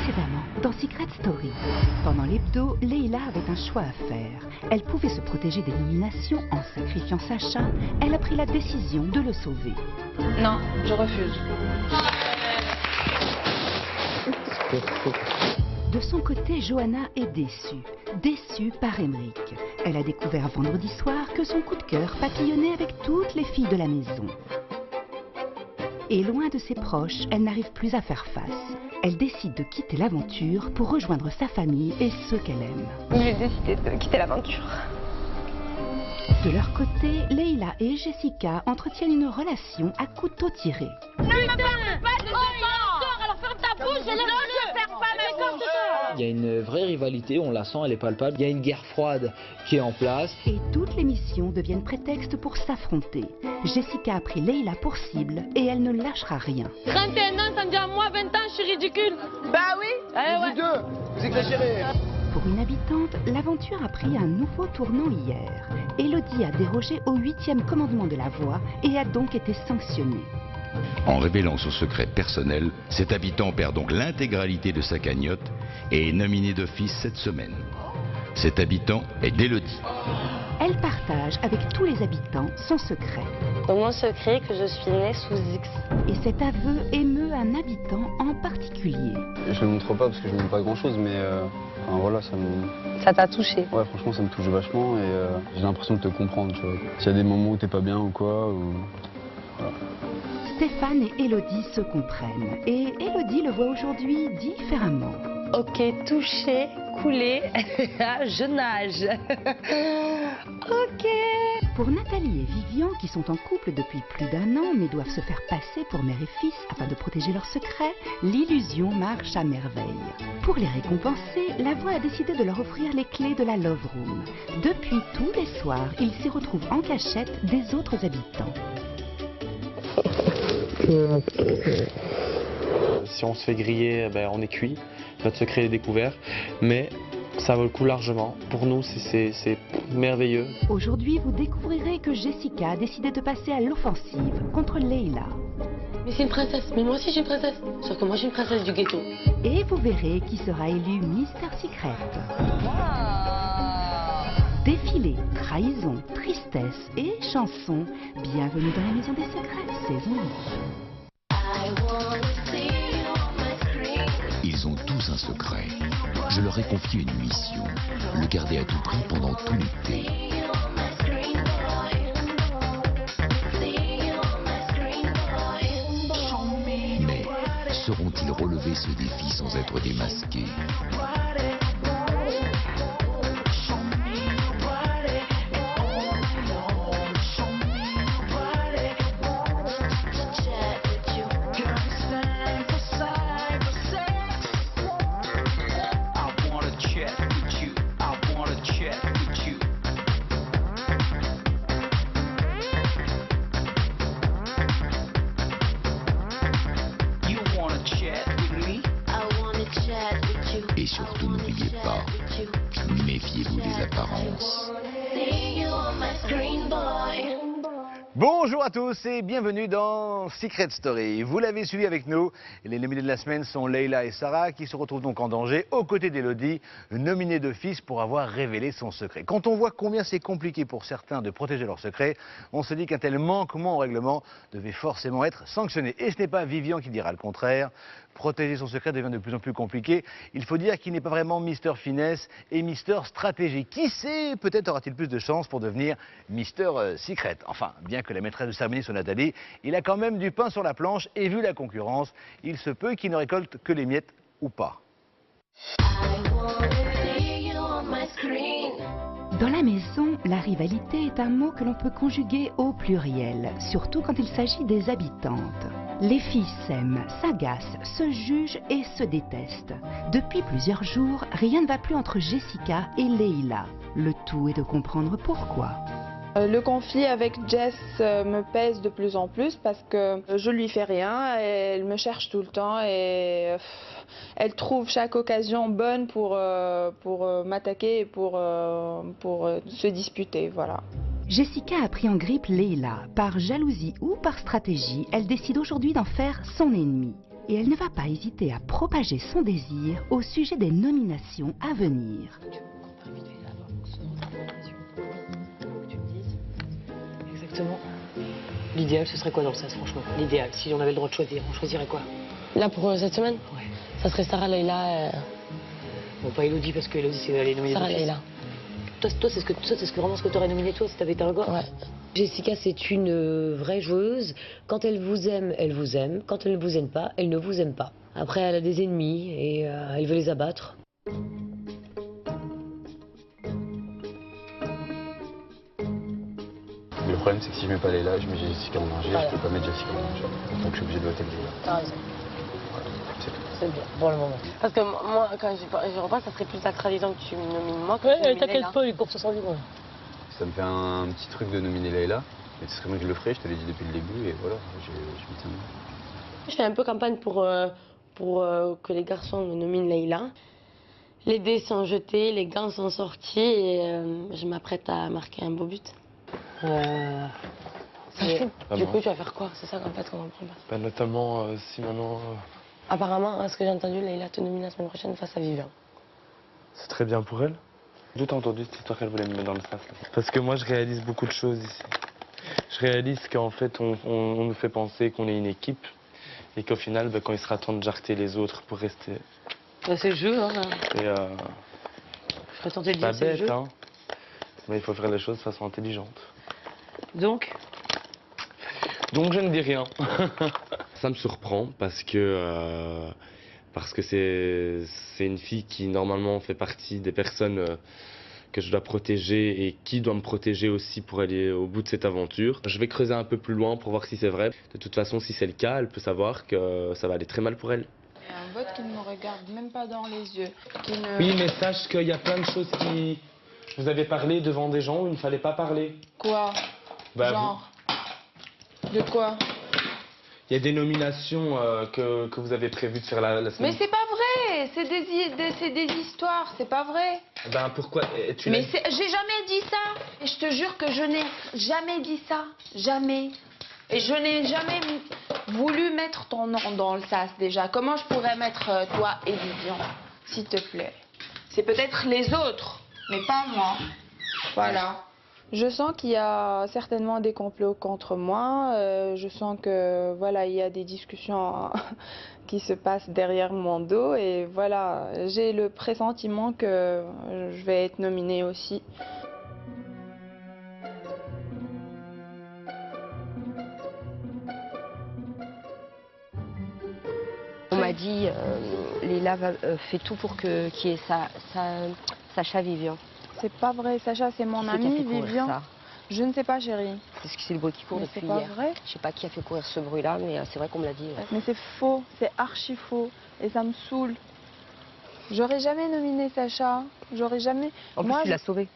Précédemment, dans Secret Story. Pendant l'hebdo, Leila avait un choix à faire. Elle pouvait se protéger des nominations en sacrifiant Sacha. Elle a pris la décision de le sauver. Non, je refuse. De son côté, Johanna est déçue. Déçue par Emeric. Elle a découvert vendredi soir que son coup de cœur papillonnait avec toutes les filles de la maison. Et loin de ses proches, elle n'arrive plus à faire face. Elle décide de quitter l'aventure pour rejoindre sa famille et ceux qu'elle aime. J'ai décidé de quitter l'aventure. De leur côté, Leila et Jessica entretiennent une relation à couteau tiré. Il y a une vraie rivalité, on la sent, elle est palpable. Il y a une guerre froide qui est en place. Et toutes les missions deviennent prétexte pour s'affronter. Jessica a pris Leila pour cible et elle ne lâchera rien. 31 ans, ça me dit à moi, 20 ans, je suis ridicule. Bah oui. Ouais. Vous exagérez. Pour une habitante, l'aventure a pris un nouveau tournant hier. Élodie a dérogé au 8e commandement de la voix et a donc été sanctionnée. En révélant son secret personnel, cet habitant perd donc l'intégralité de sa cagnotte et est nominé d'office cette semaine. Cet habitant est Élodie. Elle partage avec tous les habitants son secret. Donc mon secret est que je suis née sous X. Et cet aveu émeut un habitant en particulier. Je le montre pas parce que je n'aime pas grand chose, mais enfin, voilà, ça me... Ça t'a touché? Ouais, franchement, ça me touche vachement et j'ai l'impression de te comprendre, tu vois. S'il y a des moments où t'es pas bien ou quoi, ou... Voilà. Stéphane et Élodie se comprennent. Et Élodie le voit aujourd'hui différemment. Ok, touché, coulé, je nage. Ok. Pour Nathalie et Vivian, qui sont en couple depuis plus d'1 an, mais doivent se faire passer pour mère et fils afin de protéger leur secret, l'illusion marche à merveille. Pour les récompenser, la voix a décidé de leur offrir les clés de la Love Room. Depuis tous les soirs, ils s'y retrouvent en cachette des autres habitants. Si on se fait griller, ben, on est cuit, notre secret est découvert, mais ça vaut le coup largement. Pour nous, c'est merveilleux. Aujourd'hui, vous découvrirez que Jessica a décidé de passer à l'offensive contre Leila. Mais c'est une princesse, mais moi aussi j'ai une princesse. Sauf que moi j'ai une princesse du ghetto. Et vous verrez qui sera élu Mister Secret. Défilé, trahison, tristesse et chansons. Bienvenue dans la Maison des Secrets, saison 8. Ils ont tous un secret. Je leur ai confié une mission, le garder à tout prix pendant tout l'été. Mais sauront-ils relever ce défi sans être démasqués? Et surtout, n'oubliez pas, méfiez-vous des apparences. Bonjour à tous et bienvenue dans Secret Story. Vous l'avez suivi avec nous. Les nominés de la semaine sont Leila et Sarah qui se retrouvent donc en danger aux côtés d'Élodie, nominée d'office pour avoir révélé son secret. Quand on voit combien c'est compliqué pour certains de protéger leur secret, on se dit qu'un tel manquement au règlement devait forcément être sanctionné. Et ce n'est pas Vivian qui dira le contraire. Protéger son secret devient de plus en plus compliqué. Il faut dire qu'il n'est pas vraiment Mister Finesse et Mister Stratégie. Qui sait, peut-être aura-t-il plus de chance pour devenir Mister Secret. Enfin, bien que la maîtresse de cérémonie soit Nathalie, il a quand même du pain sur la planche et vu la concurrence, il se peut qu'il ne récolte que les miettes ou pas. Dans la maison, la rivalité est un mot que l'on peut conjuguer au pluriel, surtout quand il s'agit des habitantes. Les filles s'aiment, s'agacent, se jugent et se détestent. Depuis plusieurs jours, rien ne va plus entre Jessica et Leila. Le tout est de comprendre pourquoi. Le conflit avec Jess me pèse de plus en plus parce que je lui fais rien, elle me cherche tout le temps et elle trouve chaque occasion bonne pour m'attaquer et pour se disputer, voilà. Jessica a pris en grippe Leila. Par jalousie ou par stratégie, elle décide aujourd'hui d'en faire son ennemie. et elle ne va pas hésiter à propager son désir au sujet des nominations à venir. Exactement. L'idéal, ce serait quoi dans le sas, franchement? L'idéal, si on avait le droit de choisir, on choisirait quoi? Là, pour cette semaine? Ouais. Ça serait Sarah, Leïla... Bon, pas Elodie, parce que Elodie, c'est elle est nominée. Sarah, Leïla. Toi, c'est vraiment ce que tu aurais nominé, toi, si t'avais été un gars? Ouais. Jessica, c'est une vraie joueuse. Quand elle vous aime, elle vous aime. Quand elle ne vous aime pas, elle ne vous aime pas. Après, elle a des ennemis et elle veut les abattre. Le problème, c'est que si je mets pas Leïla, je mets Jessica en danger. Voilà. Je peux pas mettre Jessica en danger. Donc je suis obligé de voter Leïla. T'as raison. Voilà, c'est tout. C'est bien, pour le moment. Parce que moi, quand je repasse, ça serait plus sacralisant que tu me nomines moi. Ouais, t'inquiète pas, les courses sont libres. Ça me fait un petit truc de nominer Leïla. Mais ce serait moi que je le ferais, je te l'ai dit depuis le début. Et voilà, je m'y tiens. Je fais un peu campagne pour que les garçons me nominent Leïla. Les dés sont jetés, les gants sont sortis et je m'apprête à marquer un beau but. Du coup, tu vas faire quoi? C'est ça qu'en fait qu'on comprend pas. Bah, notamment si maintenant... Apparemment, à ce que j'ai entendu, Leïla te nomine la semaine prochaine face à Vivian. C'est très bien pour elle. D'où t'as entendu cette histoire qu'elle voulait me mettre dans le sas là? Parce que moi, je réalise beaucoup de choses ici. Je réalise qu'en fait, on nous fait penser qu'on est une équipe et qu'au final, quand il sera temps de jarter les autres pour rester... Bah, c'est le jeu, hein. Et je serais tenté de dire c'est le jeu. Hein. Mais il faut faire les choses de façon intelligente. Donc je ne dis rien. Ça me surprend parce que c'est une fille qui normalement fait partie des personnes que je dois protéger et qui doit me protéger aussi pour aller au bout de cette aventure. Je vais creuser un peu plus loin pour voir si c'est vrai. De toute façon, si c'est le cas, elle peut savoir que ça va aller très mal pour elle. Il y a un vote qui ne me regarde même pas dans les yeux. Oui, mais sache qu'il y a plein de choses qui... Vous avez parlé devant des gens où il ne fallait pas parler. Quoi? Bah, genre De quoi? Il y a des nominations que vous avez prévu de faire la semaine. Mais c'est pas vrai. C'est des histoires. C'est pas vrai. Ben pourquoi Mais j'ai jamais dit ça. Et je te jure que je n'ai jamais dit ça. Jamais. Et je n'ai jamais voulu mettre ton nom dans le sas déjà. Comment je pourrais mettre toi et Vivian, s'il te plaît? C'est peut-être les autres, mais pas moi. Voilà. Je sens qu'il y a certainement des complots contre moi. Je sens que voilà, il y a des discussions qui se passent derrière mon dos. Et voilà, j'ai le pressentiment que je vais être nominée aussi. On m'a dit, Leïla fait tout pour qu'il y ait Sacha Vivian. C'est pas vrai, Sacha, c'est mon ami Vivian. Ça. Je ne sais pas, chérie. C'est le bruit qui court depuis hier. C'est pas vrai. Je sais pas qui a fait courir ce bruit-là, mais c'est vrai qu'on me l'a dit. Mais c'est faux, c'est archi faux. Et ça me saoule. J'aurais jamais nominé Sacha. J'aurais jamais... En plus, tu l'as sauvé.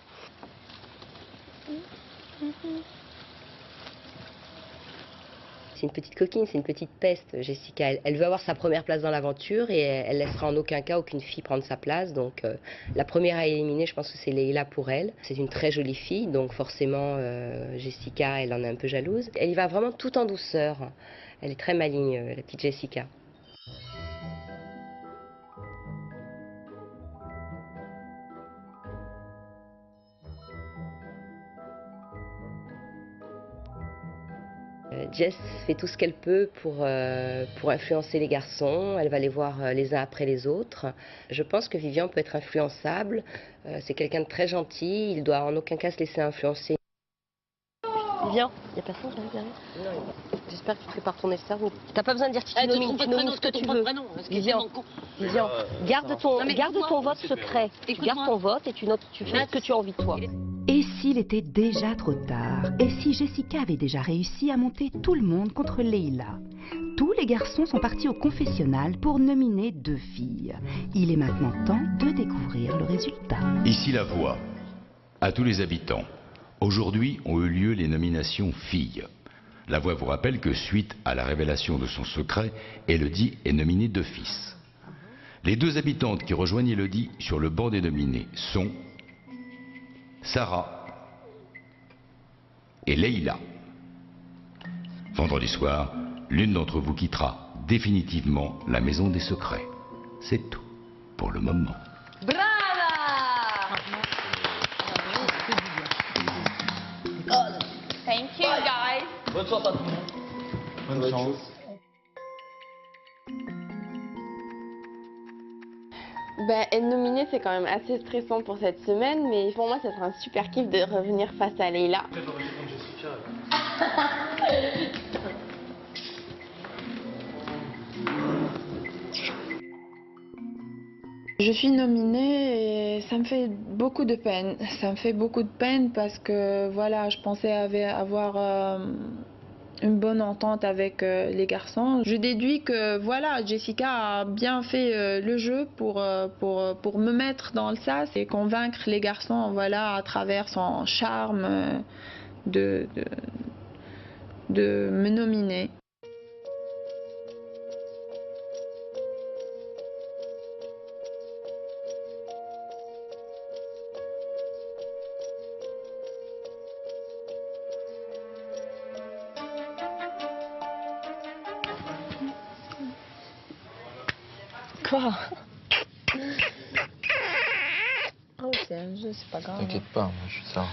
C'est une petite coquine, c'est une petite peste, Jessica. Elle veut avoir sa première place dans l'aventure et elle laissera en aucun cas aucune fille prendre sa place. Donc la première à éliminer, je pense que c'est Leïla pour elle. C'est une très jolie fille, donc forcément Jessica, elle en est un peu jalouse. Elle y va vraiment tout en douceur. Elle est très maligne, la petite Jessica. Jess fait tout ce qu'elle peut pour influencer les garçons. Elle va les voir les uns après les autres. Je pense que Vivian peut être influençable. C'est quelqu'un de très gentil. Il doit en aucun cas se laisser influencer. Vivian, il n'y a personne qui arrive derrière? Non, j'espère que tu prépares ton cerveau. T'as pas besoin de dire tu nomines ce que tu veux. Vivian, garde ton vote secret. Tu gardes ton vote et tu fais ce que tu as envie de toi. Et s'il était déjà trop tard? Et si Jessica avait déjà réussi à monter tout le monde contre Leïla? Tous les garçons sont partis au confessionnal pour nominer 2 filles. Il est maintenant temps de découvrir le résultat. Ici la voix. À tous les habitants. Aujourd'hui ont eu lieu les nominations filles. La voix vous rappelle que suite à la révélation de son secret, Elodie est nominée d'office. Les 2 habitantes qui rejoignent Elodie sur le banc des nominés sont Sarah et Leïla. Vendredi soir, l'une d'entre vous quittera définitivement la maison des secrets. C'est tout pour le moment. Thank you, guys. Bonne chance à tout le monde. Bonne chance. Ben, être nominée, c'est quand même assez stressant pour cette semaine, mais pour moi, ça sera un super kiff de revenir face à Leïla. Je suis nominée et ça me fait beaucoup de peine. Ça me fait beaucoup de peine parce que voilà, je pensais avoir une bonne entente avec les garçons. Je déduis que voilà, Jessica a bien fait le jeu pour me mettre dans le sas et convaincre les garçons, voilà, à travers son charme de me nominer. Quoi? Oh, c'est un jeu, c'est pas grave. T'inquiète pas, moi je suis ça.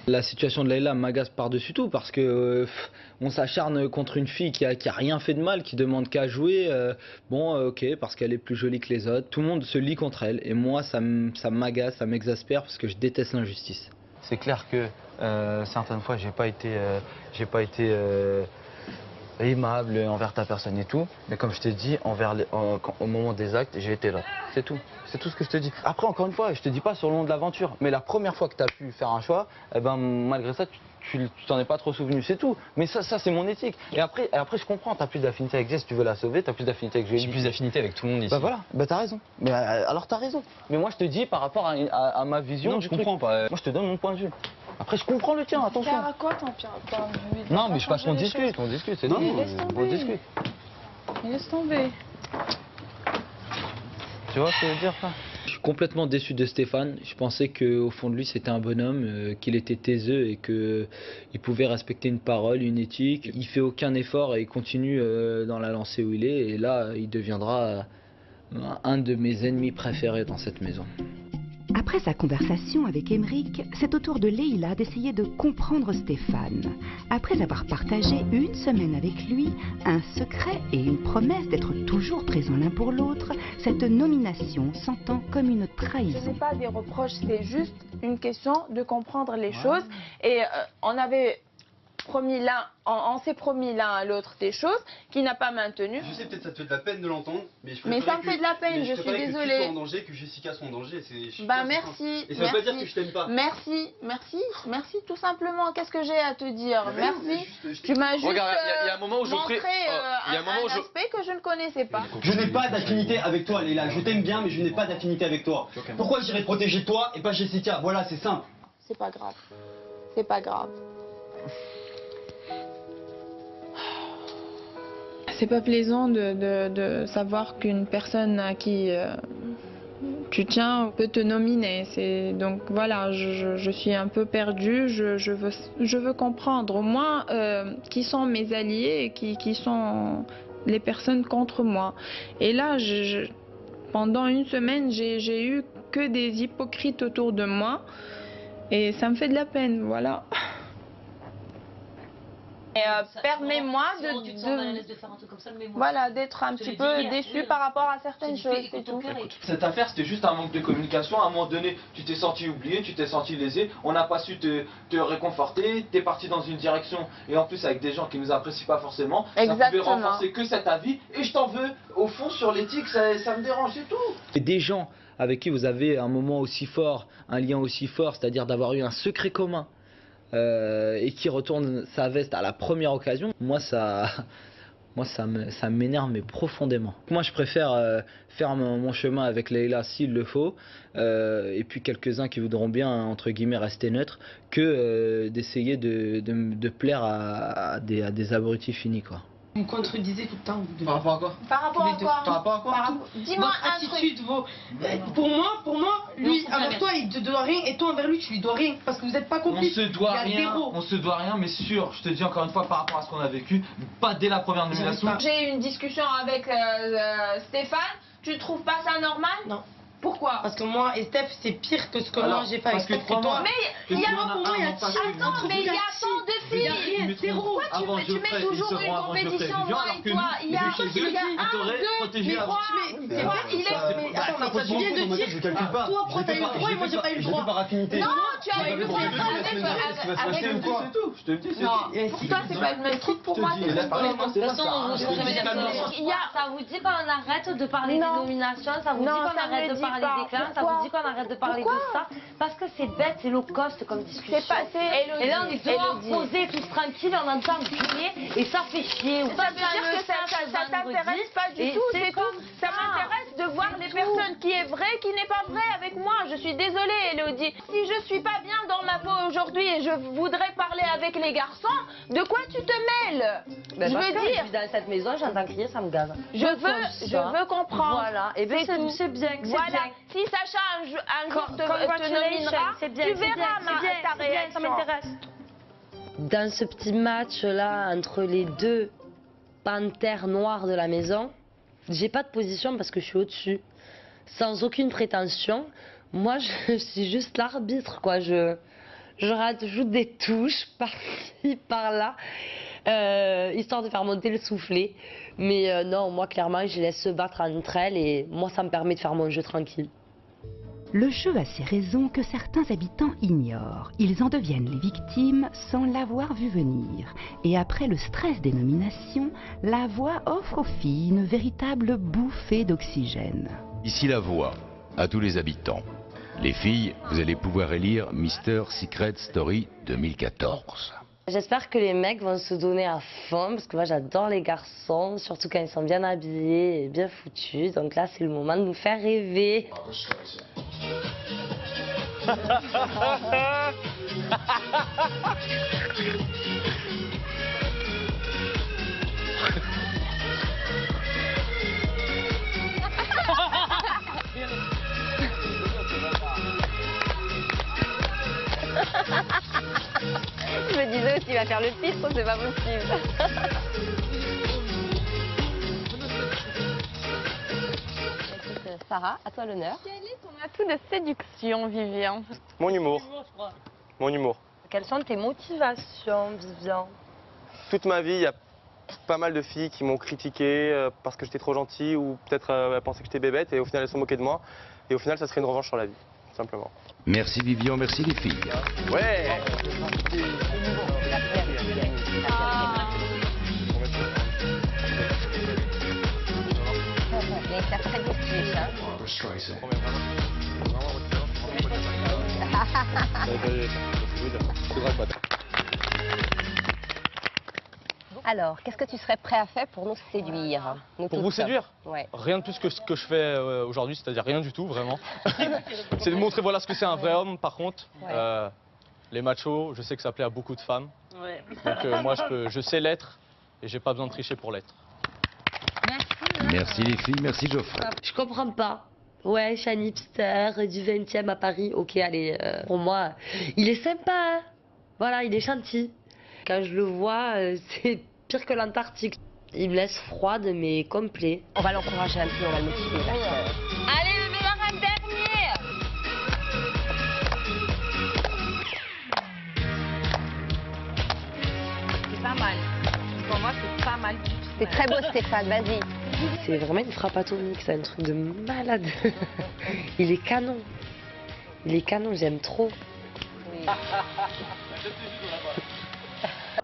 La situation de Leïla m'agace par-dessus tout parce que on s'acharne contre une fille qui a rien fait de mal, qui demande qu'à jouer. Ok, parce qu'elle est plus jolie que les autres. Tout le monde se lie contre elle et moi ça m'agace, ça m'exaspère parce que je déteste l'injustice. C'est clair que certaines fois j'ai pas été aimable envers ta personne et tout, mais comme je t'ai dit, au moment des actes, j'ai été là. C'est tout ce que je te dis. Après, encore une fois, je te dis pas sur le long de l'aventure, mais la première fois que tu as pu faire un choix, eh ben, malgré ça, tu t'en es pas trop souvenu, c'est tout. Mais ça c'est mon éthique. Et après je comprends, tu as plus d'affinité avec Jess, tu veux la sauver, tu as plus d'affinité avec Julie. J'ai plus d'affinité avec tout le monde ici. Bah voilà, bah t'as raison. Mais alors t'as raison. Mais moi je te dis par rapport à ma vision. Non, je comprends pas. Moi je te donne mon point de vue. Après je comprends le tien, attention. Ça à quoi ton point de vue? Non, mais je passe qu'on discute, c'est tout. On discute. Laisse tomber. Tu vois ce que je veux dire, ça? Je suis complètement déçu de Stéphane. Je pensais qu'au fond de lui, c'était un bonhomme, qu'il était taiseux et qu'il pouvait respecter une parole, une éthique. Il fait aucun effort et il continue dans la lancée où il est. Et là, il deviendra un de mes ennemis préférés dans cette maison. Après sa conversation avec Aymeric, c'est au tour de Leïla d'essayer de comprendre Stéphane. Après avoir partagé une semaine avec lui, un secret et une promesse d'être toujours présents l'un pour l'autre, cette nomination s'entend comme une trahison. Ce n'est pas des reproches, c'est juste une question de comprendre les choses. Et on avait promis on s'est promis l'un à l'autre des choses qu'il n'a pas maintenues. Je sais, peut-être ça te fait de la peine de l'entendre, mais ça me fait de la peine, je suis désolée. Que tu sois en danger, que Jessica soit en danger. Bah merci. Et ça veut pas dire que je t'aime pas. Merci tout simplement. Qu'est-ce que j'ai à te dire? Merci. Tu m'as juste montré un aspect que je ne connaissais pas. Je n'ai pas d'affinité avec toi, Leïla. Je t'aime bien, mais je n'ai pas d'affinité avec toi. Pourquoi j'irais te protéger toi et pas Jessica? Voilà, c'est simple. C'est pas grave. C'est pas grave. C'est pas plaisant de savoir qu'une personne à qui tu tiens peut te nominer. Donc voilà, je suis un peu perdue, je veux comprendre au moins qui sont mes alliés et qui sont les personnes contre moi. Et là, pendant une semaine, j'ai eu que des hypocrites autour de moi et ça me fait de la peine, voilà. Permets-moi d'être un petit peu déçue par rapport à certaines choses, c'est tout. Cette affaire, c'était juste un manque de communication. À un moment donné, tu t'es senti oublié, tu t'es senti lésé. On n'a pas su te réconforter. Tu es parti dans une direction et en plus avec des gens qui nous apprécient pas forcément. Exactement. Ça pouvait renforcer que cet avis. Et je t'en veux. Au fond, sur l'éthique, ça me dérange, c'est tout. Et des gens avec qui vous avez un moment aussi fort, un lien aussi fort, c'est-à-dire d'avoir eu un secret commun. Et qui retourne sa veste à la première occasion, moi ça m'énerve mais profondément. Moi je préfère faire mon chemin avec Leïla s'il le faut, et puis quelques-uns qui voudront bien entre guillemets rester neutres, que d'essayer de plaire à des abrutis finis quoi. Vous me contredisez tout le temps. Par rapport à quoi? Par rapport à quoi? Par rapport à quoi? Dis-moi un attitude, truc. Pour moi, lui, envers toi, il te doit rien, et toi envers lui, tu lui dois rien, parce que vous n'êtes pas complices. On se doit rien, mais sûr, je te dis encore une fois par rapport à ce qu'on a vécu, pas dès la première nomination. J'ai eu une discussion avec Stéphane. Tu trouves pas ça normal? Non. Pourquoi? Parce que moi et Steph, c'est pire que ce que moi j'ai fait avec Steph et toi. Mais il y a pour moi, il y a attends, mais il y a tant de filles. Zéro. Pourquoi tu mets toujours une compétition moi et toi? Il y a un, deux, trois. C'est vrai, il est. Attends, tu viens de dire. Toi, pourquoi t'as eu le droit et moi j'ai pas eu le droit? Non, tu as eu le droit avec. Je te le dis, c'est non, pour toi, c'est pas le même truc, pour moi, c'est le même truc. Ça vous dit qu'on arrête de parler des nominations, ça vous dit qu'on arrête de parler des clans, ça vous dit qu'on arrête de parler de ça, parce que c'est bête, c'est low cost comme discussion. Et là, on est dehors, posés, tous tranquilles, on entend gueuler, et ça fait chier. Ça veut dire que ça t'intéresse pas du tout, c'est tout. Ça m'intéresse de voir les personnes qui est vrai, qui n'est pas vrai avec moi. Je suis désolée, Elodie. Si je suis pas bien dans ma peau aujourd'hui et je voudrais parler avec les garçons, de quoi tu te mêles? Ben je veux dire, je suis dans cette maison, j'entends crier, ça me gave. Je veux comprendre. Voilà, et bien c'est bien, voilà. Si Sacha un jour te nominera, tu verras ta réaction. Ça m'intéresse. Dans ce petit match-là, entre les deux panthères noires de la maison, j'ai pas de position parce que je suis au-dessus. Sans aucune prétention, moi je suis juste l'arbitre, quoi. Je rajoute des touches par-ci, par-là, histoire de faire monter le soufflet. Mais non, moi clairement, je les laisse se battre entre elles et moi ça me permet de faire mon jeu tranquille. Le jeu a ses raisons que certains habitants ignorent. Ils en deviennent les victimes sans l'avoir vu venir. Et après le stress des nominations, la voix offre aux filles une véritable bouffée d'oxygène. Ici la voix, à tous les habitants. Les filles, vous allez pouvoir élire Mister Secret Story 2014. J'espère que les mecs vont se donner à fond, parce que moi j'adore les garçons, surtout quand ils sont bien habillés et bien foutus. Donc là c'est le moment de nous faire rêver. Je me disais aussi, il va faire le pire, c'est pas possible. Sarah, à toi l'honneur. Quel est ton atout de séduction, Vivian? Mon humour. Mon humour. Quelles sont tes motivations, Vivian? Toute ma vie, il y a pas mal de filles qui m'ont critiqué parce que j'étais trop gentil ou peut-être elles pensaient que j'étais bébête et au final elles se moquaient de moi. Et au final, ça serait une revanche sur la vie, tout simplement. Merci Vivian, merci les filles. Ouais. Alors, qu'est-ce que tu serais prêt à faire pour nous séduire? Pour vous séduire? Ouais. Rien de plus que ce que je fais aujourd'hui, c'est-à-dire rien du tout, vraiment. C'est de montrer voilà ce que c'est un vrai homme, par contre. Ouais. Les machos, je sais que ça plaît à beaucoup de femmes. Ouais. Donc moi, je sais l'être et j'ai pas besoin de tricher pour l'être. Merci les filles, merci Geoffrey. Je comprends pas. Ouais, je suis un hipster du 20e à Paris. Ok, allez, pour moi, il est sympa, hein. Voilà, il est gentil. Quand je le vois, c'est pire que l'Antarctique. Il me laisse froide, mais complet. On va l'encourager un peu, on va le motiver. Allez, le meilleur un dernier. C'est pas mal. Pour moi, c'est pas mal. C'est très beau, Stéphane, vas-y. C'est vraiment une frappe atomique, c'est un truc de malade. Il est canon. Il est canon, j'aime trop. Oui.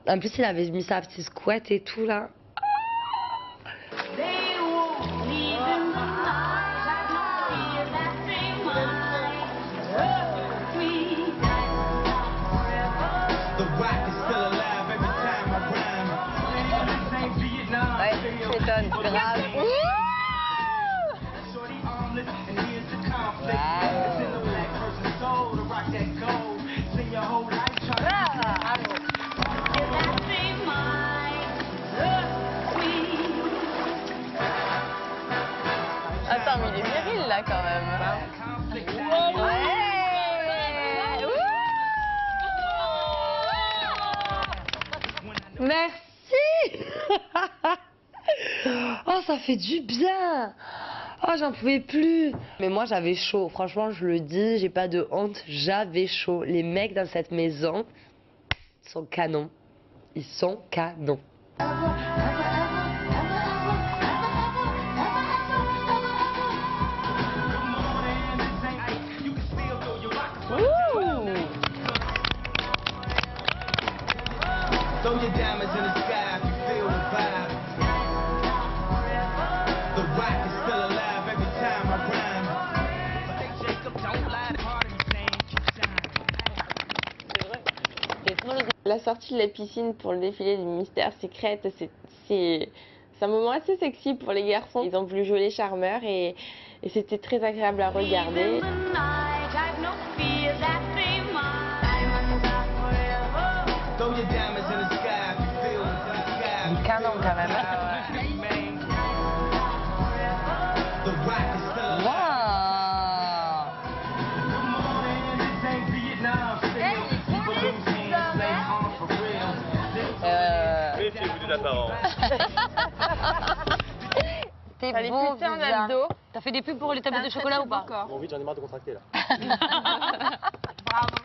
En plus, il avait mis sa petite couette et tout, là. Ouais, tu m'étonnes, grave. quand même. Merci. Oh, ça fait du bien. Oh, j'en pouvais plus. Mais moi, j'avais chaud. Franchement, je le dis, j'ai pas de honte. J'avais chaud. Les mecs dans cette maison sont canons. Ils sont canons. La sortie de la piscine pour le défilé du Mister Secret, c'est un moment assez sexy pour les garçons. Ils ont voulu jouer les charmeurs et c'était très agréable à regarder. Un canon quand même. Méfiez-vous des apparences. T'es T'as les beau, putains Vivien. d'abdos. T'as fait des pubs pour les tablettes de chocolat ou pas? Bon, vite, j'en ai marre de contracter là. Bravo.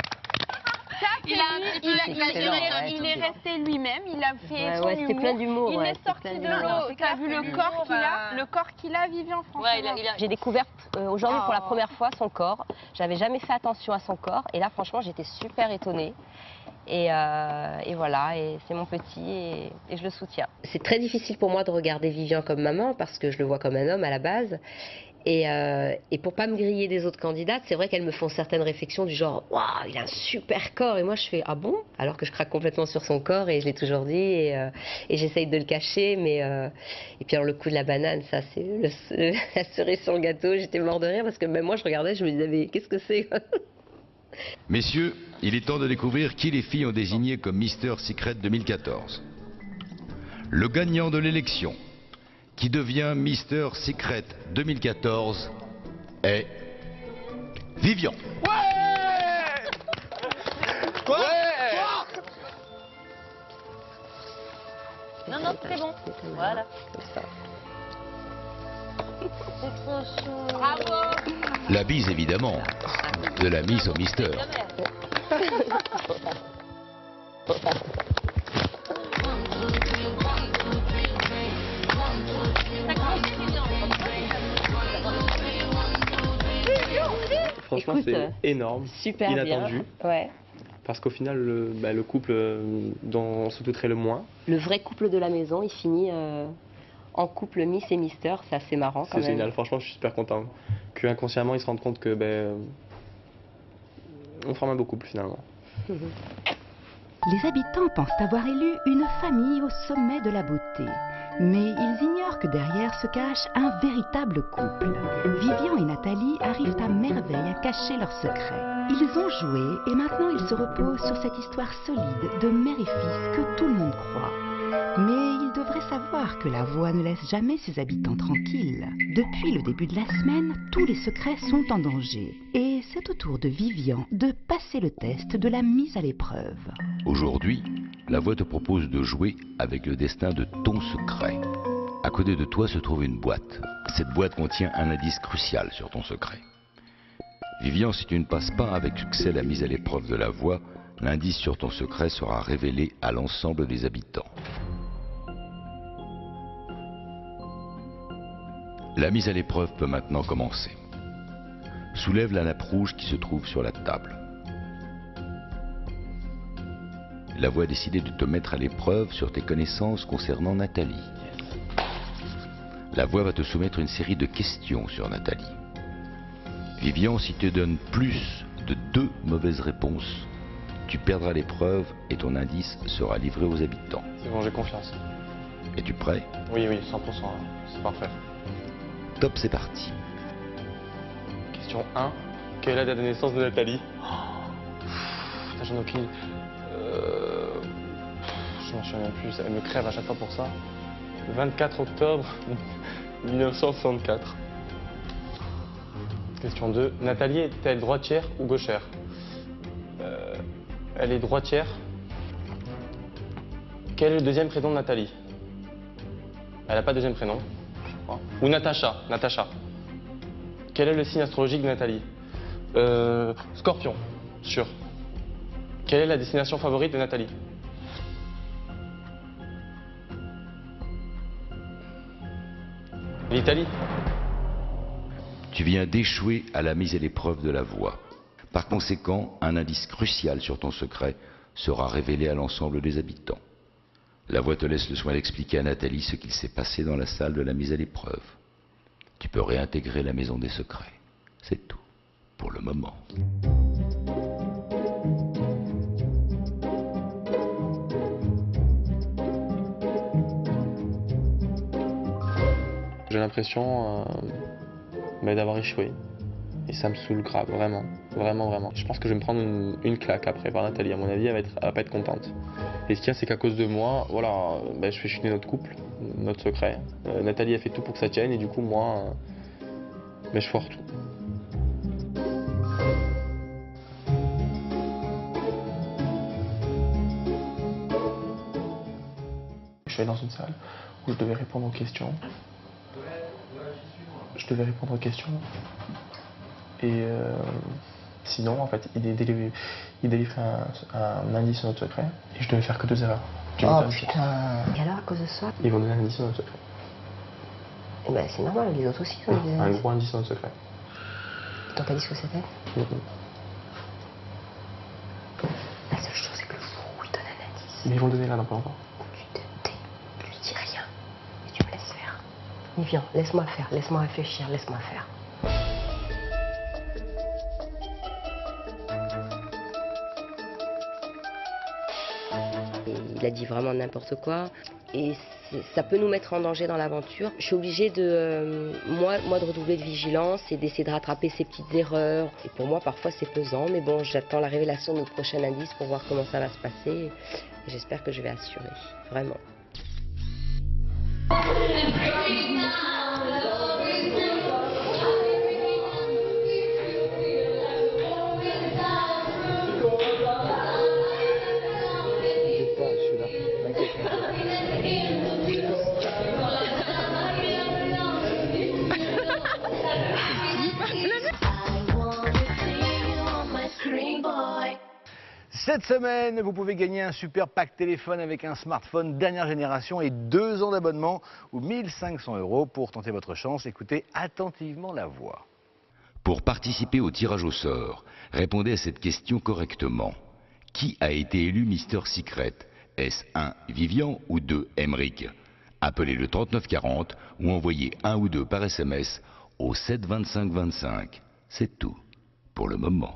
Il est resté lui-même, il a fait son c'était plein d'humour. Il est sorti de l'eau. T'as vu le corps qu'il a, Vivien, franchement. J'ai découvert aujourd'hui pour la première fois son corps. J'avais jamais fait attention à son corps et là franchement j'étais super étonnée. Et voilà, et c'est mon petit et je le soutiens. C'est très difficile pour moi de regarder Vivien comme maman parce que je le vois comme un homme à la base. Et pour pas me griller des autres candidates, c'est vrai qu'elles me font certaines réflexions du genre « Waouh, il a un super corps !» Et moi je fais « Ah bon ?» Alors que je craque complètement sur son corps et je l'ai toujours dit et j'essaye de le cacher. Et puis alors le coup de la banane, ça c'est la cerise sur le gâteau. J'étais mort de rire parce que même moi je regardais, je me disais « Mais qu'est-ce que c'est ?» Messieurs, il est temps de découvrir qui les filles ont désigné comme Mister Secret 2014. Le gagnant de l'élection, qui devient Mister Secret 2014, est Vivien. Non, non, c'est bon. Voilà. C'est trop chou. Bravo. La bise évidemment, de la Miss au Mister. Franchement, c'est énorme, super inattendu. Bien. Ouais. Parce qu'au final, le couple dont on se douterait le moins. Le vrai couple de la maison, il finit en couple Miss et Mister, c'est assez marrant quand même. C'est génial, franchement, je suis super content. Que inconsciemment, ils se rendent compte que on forme un beau couple finalement. Les habitants pensent avoir élu une famille au sommet de la beauté. Mais ils ignorent que derrière se cache un véritable couple. Vivian et Nathalie arrivent à merveille à cacher leurs secrets. Ils ont joué et maintenant ils se reposent sur cette histoire solide de mère et fils que tout le monde croit. Mais ils devraient savoir que la voix ne laisse jamais ses habitants tranquilles. Depuis le début de la semaine, tous les secrets sont en danger. Et c'est au tour de Vivian de passer le test de la mise à l'épreuve. Aujourd'hui, la voix te propose de jouer avec le destin de ton secret. À côté de toi se trouve une boîte. Cette boîte contient un indice crucial sur ton secret. Vivian, si tu ne passes pas avec succès la mise à l'épreuve de la voix, l'indice sur ton secret sera révélé à l'ensemble des habitants. La mise à l'épreuve peut maintenant commencer. Soulève la nappe rouge qui se trouve sur la table. La voix a décidé de te mettre à l'épreuve sur tes connaissances concernant Nathalie. La voix va te soumettre une série de questions sur Nathalie. Vivian, si tu donnes plus de 2 mauvaises réponses, tu perdras l'épreuve et ton indice sera livré aux habitants. C'est bon, j'ai confiance. Es-tu prêt? Oui, 100%, c'est parfait. Top, c'est parti. Question 1. Quelle est la date de naissance de Nathalie? J'en ai aucune. Je m'en souviens plus, elle me crève à chaque fois pour ça. 24 octobre 1964. Question 2. Nathalie est-elle droitière ou gauchère? Elle est droitière. Quel est le deuxième prénom de Nathalie? Elle n'a pas de deuxième prénom, je crois. Ou Natacha. Natacha. Quel est le signe astrologique de Nathalie? Scorpion, sûr. Quelle est la destination favorite de Nathalie? L'Italie. Tu viens d'échouer à la mise à l'épreuve de la voix. Par conséquent, un indice crucial sur ton secret sera révélé à l'ensemble des habitants. La voix te laisse le soin d'expliquer à Nathalie ce qu'il s'est passé dans la salle de la mise à l'épreuve. Tu peux réintégrer la maison des secrets. C'est tout, pour le moment. J'ai l'impression d'avoir échoué. Et ça me saoule grave, vraiment. Vraiment, vraiment. Je pense que je vais me prendre une claque après par Nathalie. À mon avis, elle va pas être contente. Et ce qu'il y a, c'est qu'à cause de moi, voilà, je fais chuter notre couple, notre secret. Nathalie a fait tout pour que ça tienne et du coup, moi, je foire tout. Je suis allé dans une salle où je devais répondre aux questions. Et sinon, en fait, il délivrait un indice sur notre secret et je devais faire que 2 erreurs. Oh putain. Et alors, à cause de ça? Ils vont donner un indice sur notre secret. Eh ben, c'est normal, les autres aussi ont des Un indices. gros indice sur notre secret. Ils t'ont pas dit ce que c'était? La seule chose, c'est que le jour où ils donnent un indice, Mais ils vont le donner là dans pas longtemps. tu te tais, tu lui dis rien et tu me laisses faire. Mais viens, laisse-moi faire, laisse-moi réfléchir, laisse-moi faire. Il a dit vraiment n'importe quoi et ça peut nous mettre en danger dans l'aventure. Je suis obligée de, moi de redoubler de vigilance et d'essayer de rattraper ces petites erreurs. Et pour moi, parfois, c'est pesant, mais bon, j'attends la révélation de notre prochain indice pour voir comment ça va se passer. Et j'espère que je vais assurer, vraiment. Cette semaine, vous pouvez gagner un super pack téléphone avec un smartphone dernière génération et 2 ans d'abonnement ou 1 500 € pour tenter votre chance. Écoutez attentivement la voix. Pour participer au tirage au sort, répondez à cette question correctement. Qui a été élu Mister Secret? Est-ce 1 Vivian ou 2 Emeric? Appelez le 3940 ou envoyez 1 ou 2 par SMS au 7 25 25. C'est tout pour le moment.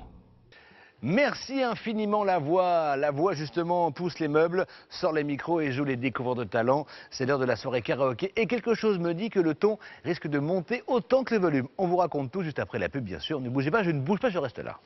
Merci infiniment la voix. La voix justement pousse les meubles, sort les micros et joue les découvreurs de talent. C'est l'heure de la soirée karaoké et quelque chose me dit que le ton risque de monter autant que le volume. On vous raconte tout juste après la pub bien sûr. Ne bougez pas, je ne bouge pas, je reste là.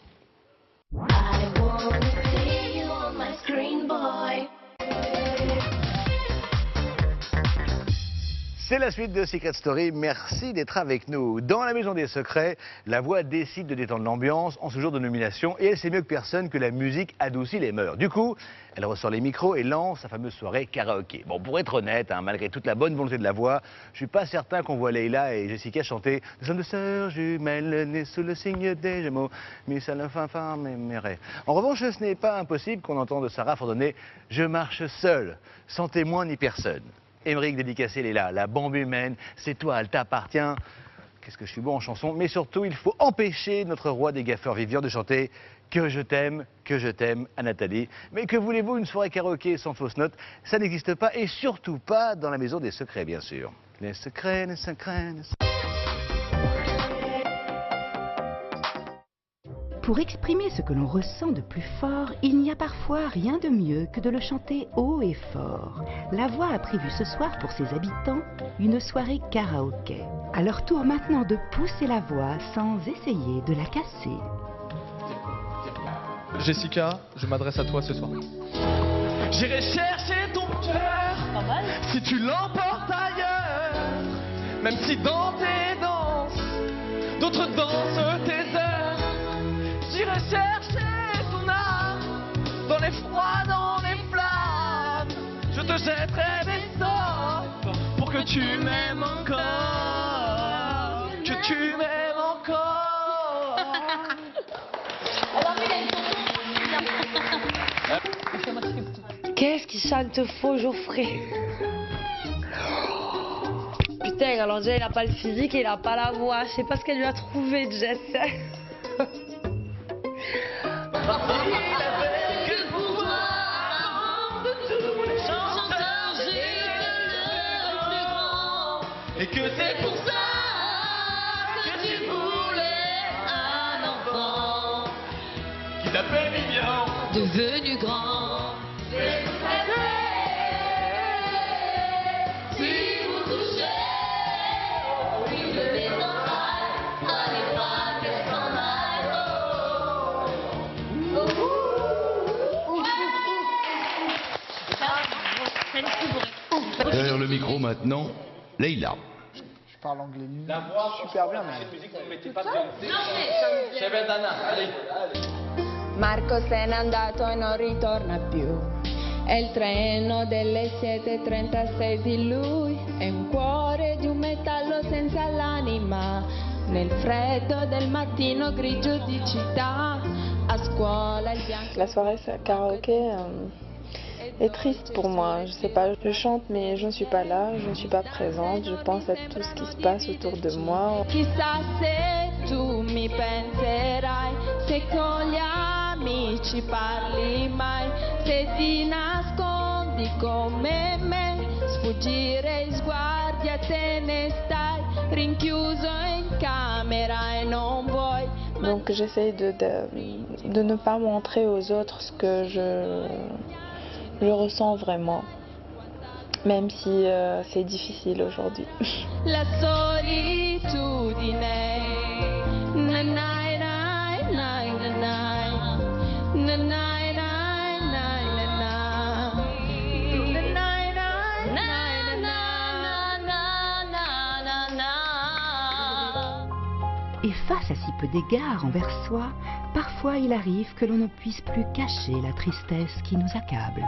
C'est la suite de Secret Story, merci d'être avec nous. Dans la maison des secrets, la voix décide de détendre l'ambiance en ce jour de nomination et elle sait mieux que personne que la musique adoucit les mœurs. Du coup, elle ressort les micros et lance sa fameuse soirée karaoké. Bon, pour être honnête, malgré toute la bonne volonté de la voix, je suis pas certain qu'on voit Leïla et Jessica chanter « Nous sommes deux sœurs jumelles, nées sous le signe des Gémeaux, mis à la fin mes rêves ». En revanche, ce n'est pas impossible qu'on entende Sarah fredonner « Je marche seule, sans témoin ni personne ». Emeric dédicacé Leïla, la bombe humaine, c'est toi, elle t'appartient. Qu'est-ce que je suis bon en chanson, mais surtout, il faut empêcher notre roi des gaffeurs Vivian de chanter que je t'aime à Nathalie. Mais que voulez-vous, une soirée karaoké sans fausse note, ça n'existe pas, et surtout pas dans la maison des secrets, bien sûr. Les secrets, les secrets, les secrets. Pour exprimer ce que l'on ressent de plus fort, il n'y a parfois rien de mieux que de le chanter haut et fort. La voix a prévu ce soir pour ses habitants une soirée karaoké. À leur tour maintenant de pousser la voix sans essayer de la casser. Jessica, je m'adresse à toi ce soir. J'irai chercher ton cœur si tu l'emportes ailleurs. Même si dans tes danses, d'autres dansent tes te jetterai des sorts pour que tu m'aimes encore. Que tu m'aimes encore. Qu'est-ce qu'il chante faux, Geoffrey? Putain, alors déjà, il a pas le physique et il a pas la voix. Je sais pas ce qu'elle lui a trouvé, Jess. Et que c'est pour ça que tu voulais un enfant qui t'appelle Vivian, devenu grand. C'est Si vous touchez au fil de mes entrailles, allez pas qu'elle s'en aille. Derrière le micro maintenant, Leïla. Je parle anglais nul. La voix, super bien, mais... C'è Bedana, allez. Marco se n'è andato e non ritorna più. È il treno delle 7:36 di lui. È un cuore di un metallo senza l'anima. Nel freddo del mattino grigio di città. A scuola il bianco. La soirée karaoké est triste pour moi. Je sais pas, je chante mais je ne suis pas là, je ne suis pas présente. Je pense à tout ce qui se passe autour de moi. Chissà se tu mi penserai, se con gli amici parli mai, se ti nascondi come me, sfuggire i sguardi a te ne stai, rinchiuso in camera e non vuoi. Donc j'essaye de ne pas montrer aux autres ce que je ressens vraiment, même si c'est difficile aujourd'hui. La solitudine. Na, na, na, na, na, na. Na, na, na, na, na, na. Na, na, na. Et face à si peu d'égards envers soi, parfois il arrive que l'on ne puisse plus cacher la tristesse qui nous accable.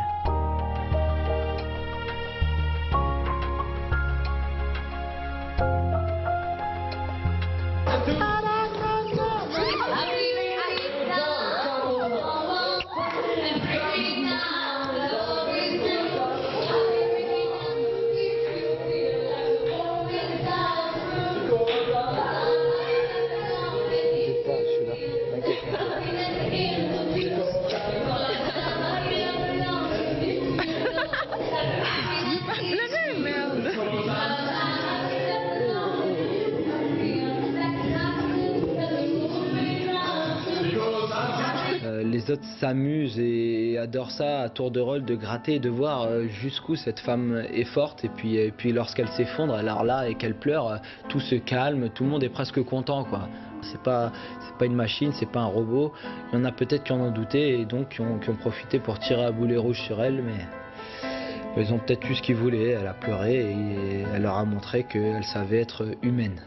Les autres s'amusent et adorent ça à tour de rôle de gratter et de voir jusqu'où cette femme est forte, et puis lorsqu'elle s'effondre, alors là, et qu'elle pleure, tout se calme, tout le monde est presque content, quoi. C'est pas une machine, c'est pas un robot. Il y en a peut-être qui en ont douté et donc qui ont profité pour tirer à boulet rouge sur elle, mais ils ont peut-être eu ce qu'ils voulaient. Elle a pleuré et elle leur a montré qu'elle savait être humaine.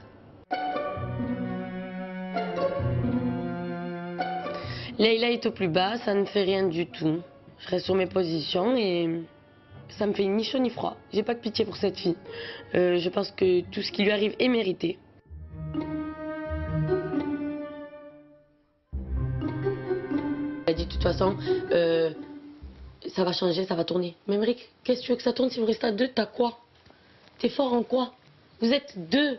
Leïla est au plus bas, ça ne fait rien du tout. Je reste sur mes positions et ça me fait ni chaud ni froid. J'ai pas de pitié pour cette fille. Je pense que tout ce qui lui arrive est mérité. Elle a dit de toute façon, ça va changer, ça va tourner. Mais Emeric, qu'est-ce que tu veux que ça tourne si vous restez à deux? T'as quoi? T'es fort en quoi? Vous êtes deux.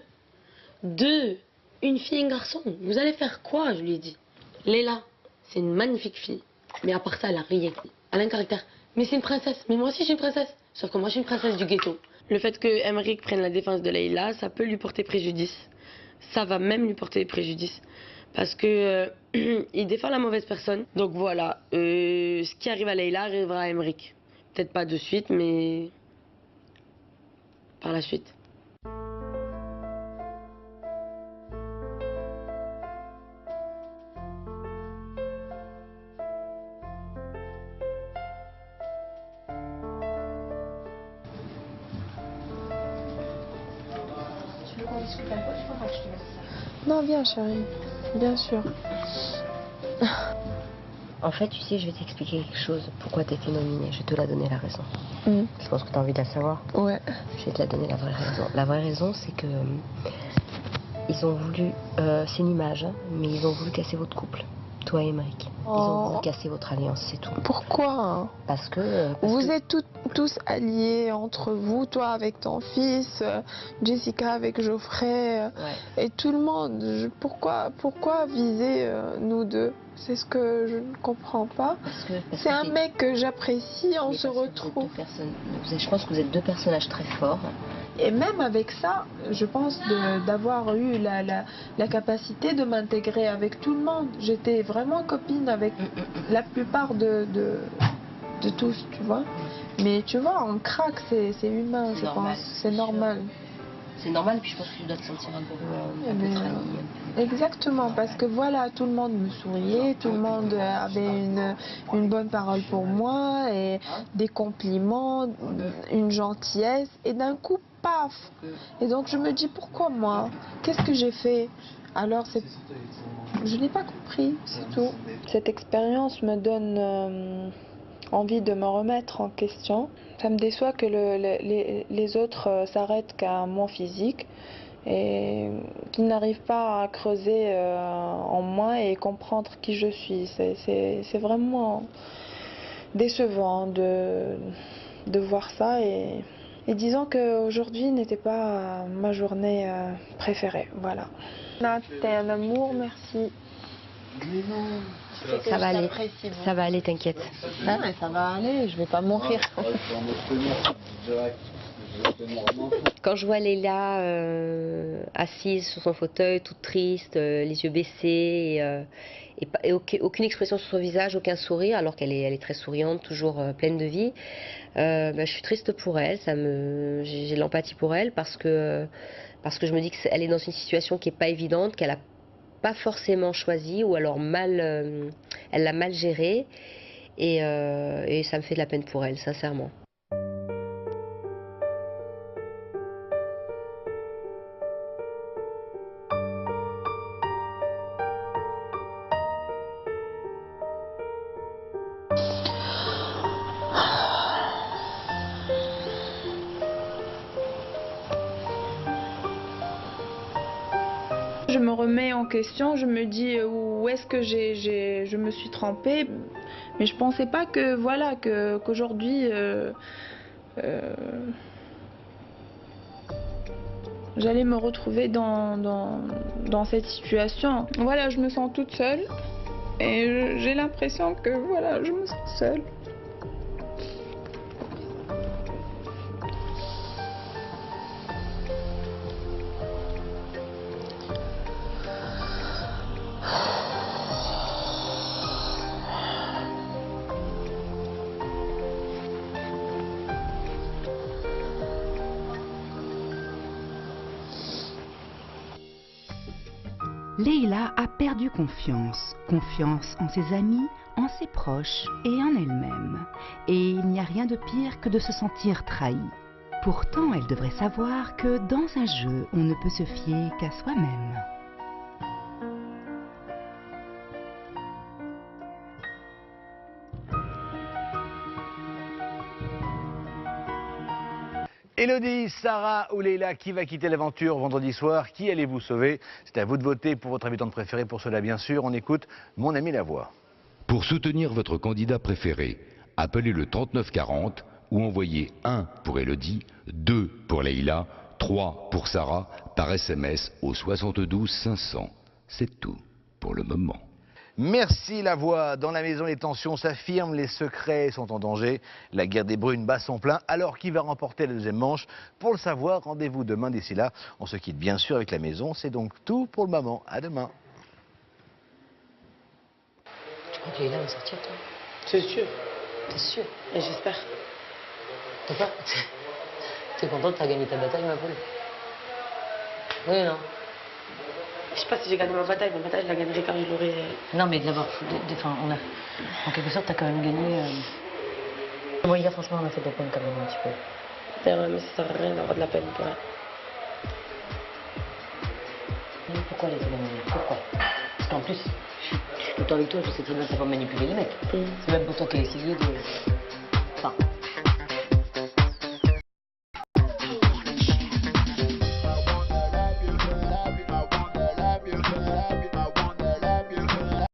Deux. Une fille et un garçon. Vous allez faire quoi? Je lui ai dit. Leïla, c'est une magnifique fille. Mais à part ça, elle a rien. Elle a un caractère. Mais c'est une princesse. Mais moi aussi, je suis une princesse. Sauf que moi, je suis une princesse du ghetto. Le fait que Emeric prenne la défense de Leïla, ça peut lui porter préjudice. Ça va même lui porter préjudice. Parce que il défend la mauvaise personne. Donc voilà, ce qui arrive à Leïla arrivera à Emeric. Peut-être pas de suite, mais par la suite. Tu veux qu'on discute un peu? Je crois que je te mets ça. Non, viens chérie, bien sûr. En fait, tu sais, je vais t'expliquer quelque chose. Pourquoi tu été nominée. Je vais te la donner la raison. Je pense que tu as envie de la savoir. Ouais. Je vais te la donner la vraie raison. La vraie raison, c'est que ils ont voulu, c'est une image, hein, mais ils ont voulu casser votre couple, toi et Émeric. Ils ont voulu casser votre alliance, c'est tout. Pourquoi? Parce que... vous êtes tous alliés entre vous, toi avec ton fils, Jessica avec Geoffrey, et tout le monde. Pourquoi viser nous deux? C'est ce que je ne comprends pas. C'est un mec que j'apprécie, on se retrouve. Je pense que vous êtes deux personnages très forts. Et même avec ça, je pense d'avoir eu la capacité de m'intégrer avec tout le monde. J'étais vraiment copine avec la plupart de tous, tu vois. Mais tu vois, on craque, c'est humain, je pense. C'est normal. C'est normal, puis je pense que tu dois te sentir un peu trahi. Exactement, parce que voilà, tout le monde me souriait, tout le monde avait une bonne parole pour moi, et des compliments, une gentillesse, et d'un coup, paf. Et donc je me dis, pourquoi moi? Qu'est-ce que j'ai fait? Alors je n'ai pas compris, c'est tout. Cette expérience me donne envie de me remettre en question. Ça me déçoit que les autres s'arrêtent qu'à mon physique et qu'ils n'arrivent pas à creuser en moi et comprendre qui je suis. C'est vraiment décevant de voir ça et disons qu'aujourd'hui n'était pas ma journée préférée. Voilà. Nat, t'es un amour, merci. Ça va aller, t'inquiète. Ah, mais ça va aller, je vais pas mourir. Quand je vois Leïla assise sur son fauteuil, toute triste, les yeux baissés, et aucune expression sur son visage, aucun sourire, alors qu'elle est très souriante, toujours pleine de vie, je suis triste pour elle, j'ai de l'empathie pour elle, parce que je me dis qu'elle est dans une situation qui n'est pas évidente, qu'elle a pas forcément choisi, ou alors elle l'a mal gérée, et ça me fait de la peine pour elle, sincèrement. Je me remets en question, je me dis où est-ce que je me suis trompée, mais je pensais pas que voilà qu'aujourd'hui j'allais me retrouver dans cette situation. Voilà, je me sens toute seule et j'ai l'impression que voilà, je me sens seule. Leïla a perdu confiance en ses amis, en ses proches et en elle-même. Et il n'y a rien de pire que de se sentir trahie. Pourtant, elle devrait savoir que dans un jeu, on ne peut se fier qu'à soi-même. Élodie, Sarah ou Leïla, qui va quitter l'aventure vendredi soir? Qui allez-vous sauver? C'est à vous de voter pour votre habitante préférée. Pour cela, bien sûr, on écoute Mon ami la voix. Pour soutenir votre candidat préféré, appelez le 3940 ou envoyez 1 pour Élodie, 2 pour Leïla, 3 pour Sarah par SMS au 72 500. C'est tout pour le moment. Merci la voix. Dans la maison, les tensions s'affirment, les secrets sont en danger. La guerre des brunes bat son plein. Alors qui va remporter la deuxième manche? Pour le savoir, rendez-vous demain. D'ici là, on se quitte bien sûr avec la maison. C'est donc tout pour le moment. À demain. Tu crois que Leïla va sortir, toi? C'est sûr. T'es sûr? Et j'espère. T'es contente, t'as gagné ta bataille, ma poule? Oui, non? Je sais pas si j'ai gagné ma bataille je la gagnerai quand je l'aurai. Non, mais d'abord, on a. En quelque sorte, t'as quand même gagné. Bon, hier, franchement, on a fait de la peine quand même un petit peu. C'est vrai, mais ça sert à rien d'avoir de la peine pour elle. Pourquoi elle a été gagner? Pourquoi? Parce qu'en plus, Autant avec toi, je sais très bien que ça va manipuler les mecs. C'est même pour toi qui as essayé de... Enfin,